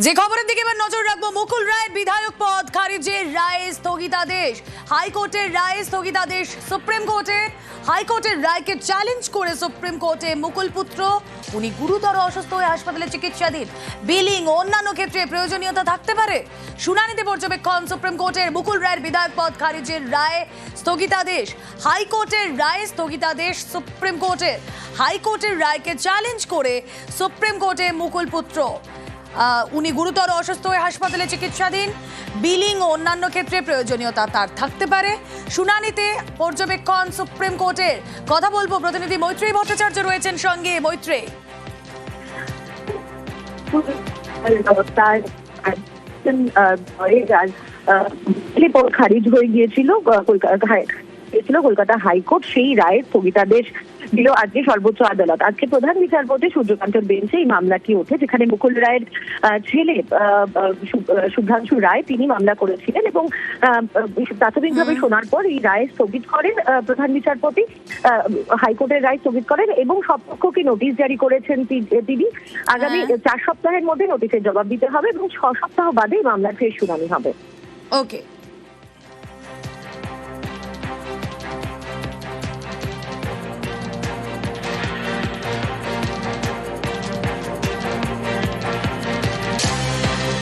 যে খবরের দিকে এবার নজর রাখবো, মুকুল রায়ের বিধায়ক পদ খারিজের রায়ে স্থগিতাদেশ। হাইকোর্টের রায়ে স্থগিতাদেশ সুপ্রিম কোর্টে। হাইকোর্টের রায়কে চ্যালেঞ্জ করে সুপ্রিম কোর্টে মুকুল পুত্র, উনি গুরুতর অসুস্থ হয়ে হাসপাতালে চিকিৎসাধীন। বিলিং ও অন্যান্য ক্ষেত্রে প্রয়োজনীয়তা থাকতে পারে। শুনানিতে পর্যবেক্ষণ সুপ্রিম কোর্টের মুকুল রায়ের বিধায়ক পদ খারিজের রায়ে স্থগিতাদেশ। হাইকোর্টের রায়ে স্থগিতাদেশ সুপ্রিম কোর্টের। হাইকোর্টের রায়কে চ্যালেঞ্জ করে সুপ্রিম কোর্টে মুকুল পুত্র, উনি গুরুতর অসুস্থ হয়ে হাসপাতালে চিকিৎসাধীন। বিলিং ও অন্যান্য ক্ষেত্রে প্রয়োজনীয়তা তার থাকতে পারে। শুনানিতে পর্যবেক্ষণ সুপ্রিম কোর্টের। কথা বলবো, প্রতিনিধি মৈত্রেয়ী ভট্টাচার্য রয়েছেন সঙ্গে। মৈত্রেয়ী, খারিজ হয়ে গিয়েছিল কলকাতা হাইকোর্ট, সেই রায়ের স্থগিতাদেশ দিল আজকে সর্বোচ্চ আদালত। আজকে প্রধান বিচারপতি সূর্যকান্তের বেঞ্চে এই মামলাটি ওঠে, যেখানে মুকুল রায়ের ছেলে শুভ্রাংশু রায় তিনি মামলা করেছিলেন এবং প্রাথমিকভাবে শোনার পর এই রায় স্থগিত করেন প্রধান বিচারপতি। হাইকোর্টের রায় স্থগিত করেন এবং সব পক্ষকে নোটিশ জারি করেছেন তিনি। আগামী 4 সপ্তাহের মধ্যে নোটিশের জবাব দিতে হবে এবং 6 সপ্তাহ বাদে মামলার ফের শুনানি হবে। ওকে।